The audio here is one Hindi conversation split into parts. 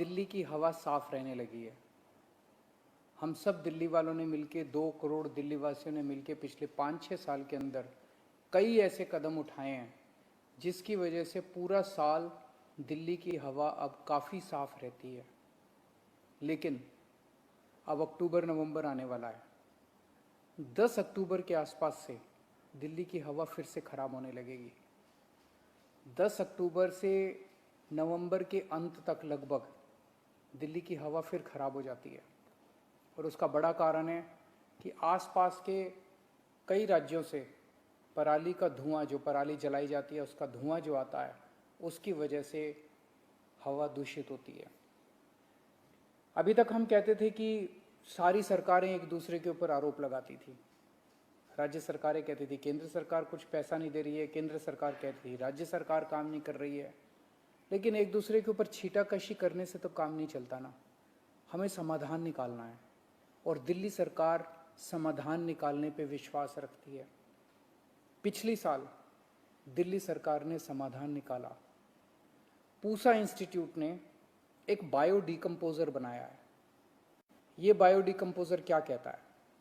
दिल्ली की हवा साफ रहने लगी है। हम सब दिल्ली वालों ने मिलके 2 करोड़ दिल्ली वासियों ने मिलके पिछले 5-6 साल के अंदर कई ऐसे कदम उठाए हैं जिसकी वजह से पूरा साल दिल्ली की हवा अब काफ़ी साफ रहती है। लेकिन अब अक्टूबर नवंबर आने वाला है। 10 अक्टूबर के आसपास से दिल्ली की हवा फिर से ख़राब होने लगेगी। 10 अक्टूबर से नवंबर के अंत तक लगभग दिल्ली की हवा फिर ख़राब हो जाती है और उसका बड़ा कारण है कि आसपास के कई राज्यों से पराली का धुआं, जो पराली जलाई जाती है उसका धुआं जो आता है, उसकी वजह से हवा दूषित होती है। अभी तक हम कहते थे कि सारी सरकारें एक दूसरे के ऊपर आरोप लगाती थी। राज्य सरकारें कहती थी केंद्र सरकार कुछ पैसा नहीं दे रही है, केंद्र सरकार कहती थी राज्य सरकार काम नहीं कर रही है। लेकिन एक दूसरे के ऊपर छीटाकशी करने से तो काम नहीं चलता ना, हमें समाधान निकालना है और दिल्ली सरकार समाधान निकालने पे विश्वास रखती है। पिछली साल दिल्ली सरकार ने समाधान निकाला। पूसा इंस्टीट्यूट ने एक बायो डिकम्पोजर बनाया है। ये बायो डिकम्पोजर क्या कहता है?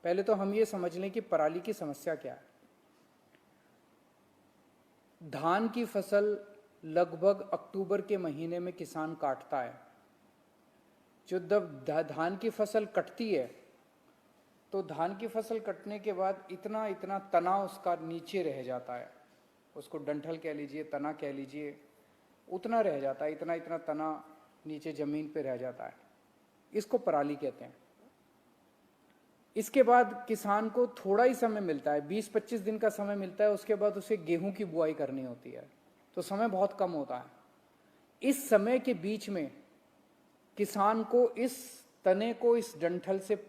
पहले तो हम ये समझ लें कि पराली की समस्या क्या है। धान की फसल लगभग अक्टूबर के महीने में किसान काटता है। जो जब धान की फसल कटती है तो धान की फसल कटने के बाद इतना इतना तना उसका नीचे रह जाता है, उसको डंठल कह लीजिए, तना कह लीजिए, उतना रह जाता है, इतना इतना तना नीचे ज़मीन पे रह जाता है। इसको पराली कहते हैं। इसके बाद किसान को थोड़ा ही समय मिलता है, 20-25 दिन का समय मिलता है। उसके बाद उसे गेहूं की बुआई करनी होती है, तो समय बहुत कम होता है। इस समय के बीच में किसान को इस तने को, इस डंठल से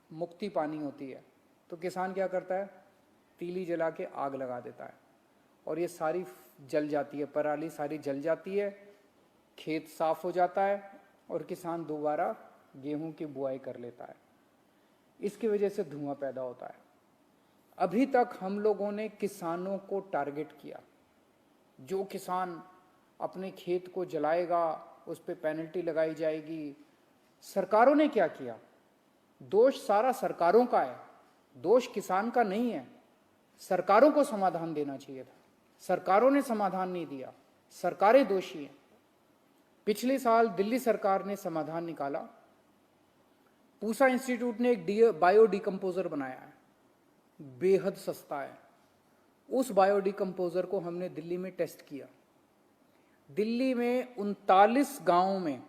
मुक्ति पानी होती है। तो किसान क्या करता है? तीली जला के आग लगा देता है और ये सारी जल जाती है, पराली सारी जल जाती है, खेत साफ हो जाता है और किसान दोबारा गेहूं की बुआई कर लेता है। इसकी वजह से धुआं पैदा होता है। अभी तक हम लोगों ने किसानों को टारगेट किया। जो किसान अपने खेत को जलाएगा उस पर पेनल्टी लगाई जाएगी। सरकारों ने क्या किया? दोष सारा सरकारों का है, दोष किसान का नहीं है। सरकारों को समाधान देना चाहिए था, सरकारों ने समाधान नहीं दिया, सरकारें दोषी हैं। पिछले साल दिल्ली सरकार ने समाधान निकाला। पूसा इंस्टीट्यूट ने एक बायो डिकम्पोजर बनाया है, बेहद सस्ता है। उस बायो डिकम्पोजर को हमने दिल्ली में टेस्ट किया। दिल्ली में 39 गांवों में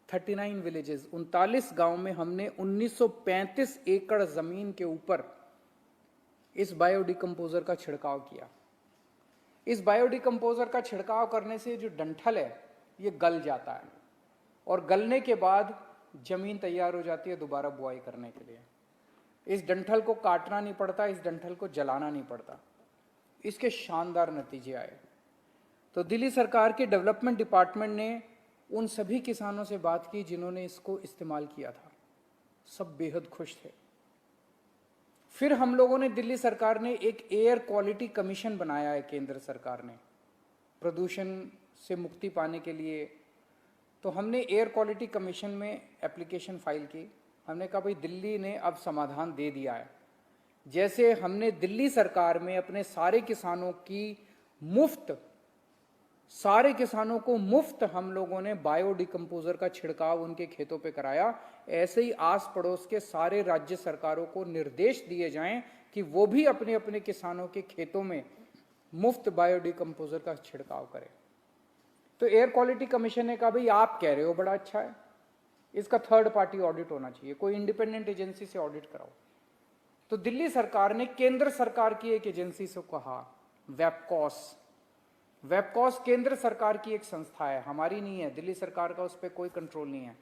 39 विलेजेस, 39 गांव में हमने 1935 एकड़ जमीन के ऊपर इस बायो डिकम्पोजर का छिड़काव किया। इस बायो डिकम्पोजर का छिड़काव करने से जो डंठल है ये गल जाता है और गलने के बाद जमीन तैयार हो जाती है दोबारा बुआई करने के लिए। इस डंठल को काटना नहीं पड़ता, इस डंठल को जलाना नहीं पड़ता। इसके शानदार नतीजे आए। तो दिल्ली सरकार के डेवलपमेंट डिपार्टमेंट ने उन सभी किसानों से बात की जिन्होंने इसको इस्तेमाल किया था। सब बेहद खुश थे। फिर हम लोगों ने, दिल्ली सरकार ने एक एयर क्वालिटी कमीशन बनाया है केंद्र सरकार ने, प्रदूषण से मुक्ति पाने के लिए। तो हमने एयर क्वालिटी कमीशन में एप्लीकेशन फाइल की। हमने कहा भाई दिल्ली ने अब समाधान दे दिया है। जैसे हमने दिल्ली सरकार में अपने सारे किसानों को मुफ्त हम लोगों ने बायो डिकम्पोजर का छिड़काव उनके खेतों पे कराया, ऐसे ही आस पड़ोस के सारे राज्य सरकारों को निर्देश दिए जाएं कि वो भी अपने अपने किसानों के खेतों में मुफ्त बायो डिकम्पोजर का छिड़काव करें। तो एयर क्वालिटी कमीशन ने कहा भाई आप कह रहे हो बड़ा अच्छा है, इसका थर्ड पार्टी ऑडिट होना चाहिए, कोई इंडिपेंडेंट एजेंसी से ऑडिट कराओ। तो दिल्ली सरकार ने केंद्र सरकार की एक एजेंसी से कहा, वेबकॉस केंद्र सरकार की एक संस्था है, हमारी नहीं है, दिल्ली सरकार का उस पर कोई कंट्रोल नहीं है।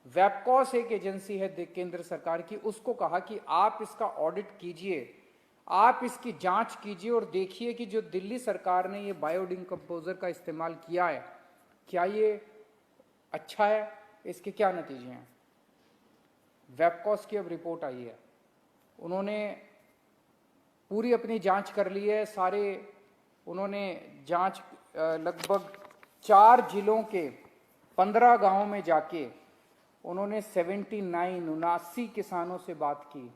वेबकॉस एक एजेंसी है केंद्र सरकार की, उसको कहा कि आप इसका ऑडिट कीजिए, आप इसकी जांच कीजिए और देखिए कि जो दिल्ली सरकार ने ये बायो डिकम्पोजर का इस्तेमाल किया है क्या ये अच्छा है, इसके क्या नतीजे हैं। वेबकॉस की अब रिपोर्ट आई है, उन्होंने पूरी अपनी जांच कर ली है। उन्होंने जांच लगभग 4 जिलों के 15 गांवों में जाके उन्होंने 79 किसानों से बात की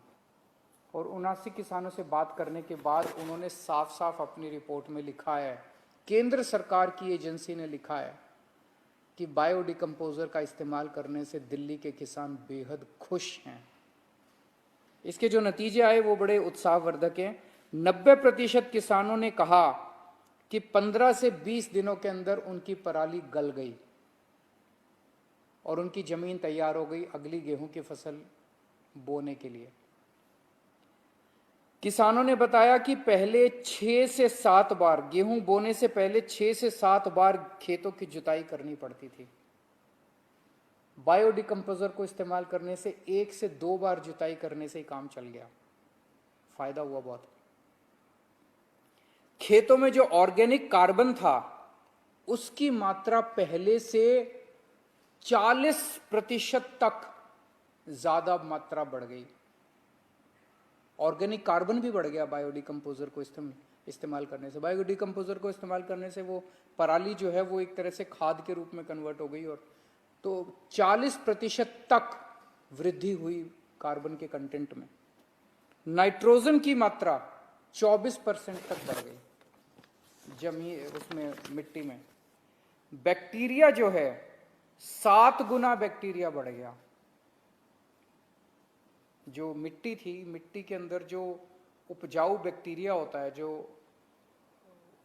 और 79 किसानों से बात करने के बाद उन्होंने साफ साफ अपनी रिपोर्ट में लिखा है, केंद्र सरकार की एजेंसी ने लिखा है कि बायोडिकम्पोजर का इस्तेमाल करने से दिल्ली के किसान बेहद खुश हैं। इसके जो नतीजे आए वो बड़े उत्साहवर्धक हैं। 90% किसानों ने कहा कि 15 से 20 दिनों के अंदर उनकी पराली गल गई और उनकी जमीन तैयार हो गई अगली गेहूं की फसल बोने के लिए। किसानों ने बताया कि पहले 6 से 7 बार, गेहूं बोने से पहले 6 से 7 बार खेतों की जुताई करनी पड़ती थी। बायोडिकम्पोजर को इस्तेमाल करने से 1 से 2 बार जुताई करने से ही काम चल गया, फायदा हुआ बहुत। खेतों में जो ऑर्गेनिक कार्बन था उसकी मात्रा पहले से 40% तक ज्यादा मात्रा बढ़ गई। ऑर्गेनिक कार्बन भी बढ़ गया बायोडिकम्पोजर को इस्तेमाल करने से। बायोडिकम्पोजर को इस्तेमाल करने से वो पराली जो है वो एक तरह से खाद के रूप में कन्वर्ट हो गई और तो 40% तक वृद्धि हुई कार्बन के कंटेंट में। नाइट्रोजन की मात्रा 24% तक बढ़ गई जमीन उसमें मिट्टी में। बैक्टीरिया जो है 7 गुना बैक्टीरिया बढ़ गया। जो मिट्टी थी, मिट्टी के अंदर जो उपजाऊ बैक्टीरिया होता है जो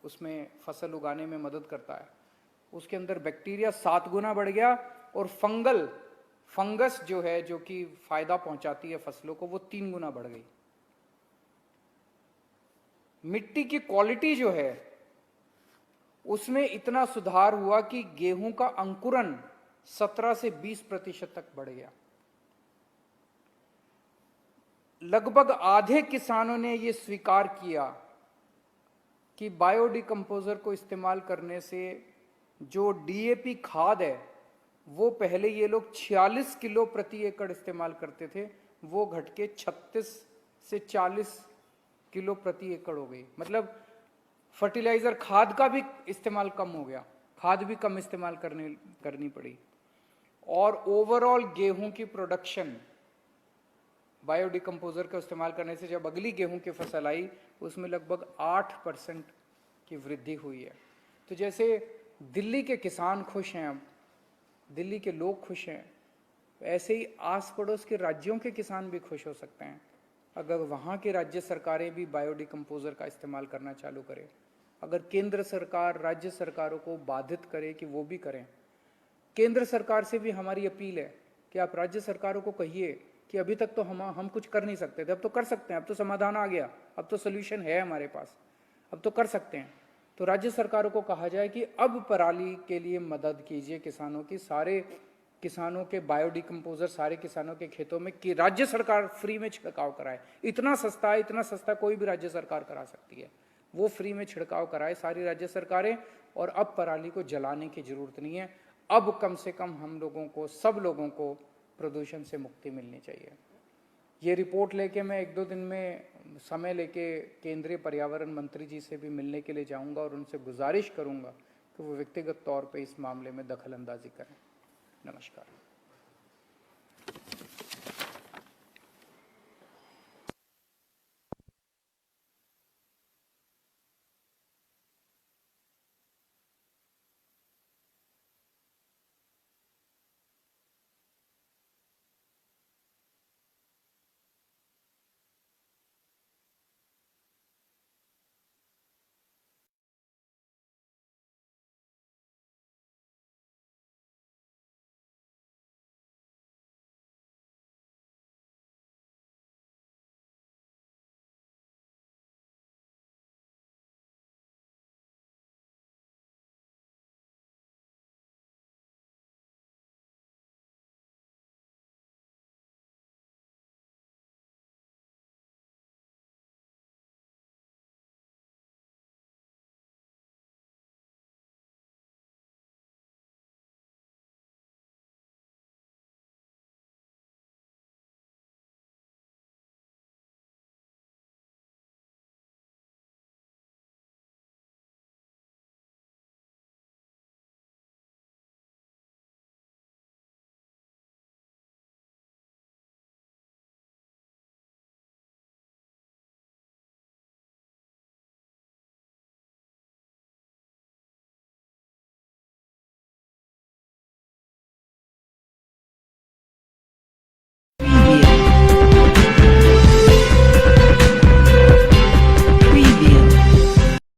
उसमें फसल उगाने में मदद करता है, उसके अंदर बैक्टीरिया 7 गुना बढ़ गया। और फंगस जो है जो कि फायदा पहुंचाती है फसलों को, वो 3 गुना बढ़ गई। मिट्टी की क्वालिटी जो है उसमें इतना सुधार हुआ कि गेहूं का अंकुरन 17 से 20% तक बढ़ गया। लगभग आधे किसानों ने यह स्वीकार किया कि बायोडिकम्पोजर को इस्तेमाल करने से जो डीएपी खाद है वो पहले ये लोग 46 किलो प्रति एकड़ इस्तेमाल करते थे, वो घट के 36 से 40 किलो प्रति एकड़ हो गई। मतलब फर्टिलाइजर खाद का भी इस्तेमाल कम हो गया, खाद भी कम इस्तेमाल करनी पड़ी। और ओवरऑल गेहूं की प्रोडक्शन बायोडिकम्पोजर का इस्तेमाल करने से जब अगली गेहूं की फसल आई उसमें लगभग 8% की वृद्धि हुई है। तो जैसे दिल्ली के किसान खुश हैं, अब दिल्ली के लोग खुश हैं, ऐसे ही आस पड़ोस के राज्यों के किसान भी खुश हो सकते हैं अगर वहाँ की राज्य सरकारें भी बायोडिकम्पोजर का इस्तेमाल करना चालू करें। अगर केंद्र सरकार राज्य सरकारों को बाधित करे कि वो भी करें। केंद्र सरकार से भी हमारी अपील है कि आप राज्य सरकारों को कहिए कि अभी तक तो हम कुछ कर नहीं सकते थे, अब तो कर सकते हैं, अब तो समाधान आ गया, अब तो सोल्यूशन है हमारे पास, अब तो कर सकते हैं। तो राज्य सरकारों को कहा जाए कि अब पराली के लिए मदद कीजिए किसानों की, सारे किसानों के बायोडिकम्पोजर सारे किसानों के खेतों में कि राज्य सरकार फ्री में छिड़काव कराए। इतना सस्ता कोई भी राज्य सरकार करा सकती है, वो फ्री में छिड़काव कराए सारी राज्य सरकारें। और अब पराली को जलाने की जरूरत नहीं है, अब कम से कम हम लोगों को, सब लोगों को प्रदूषण से मुक्ति मिलनी चाहिए। ये रिपोर्ट लेके मैं 1-2 दिन में समय लेके केंद्रीय पर्यावरण मंत्री जी से भी मिलने के लिए जाऊंगा और उनसे गुजारिश करूंगा कि वो व्यक्तिगत तौर पे इस मामले में दखल अंदाजी करें। नमस्कार।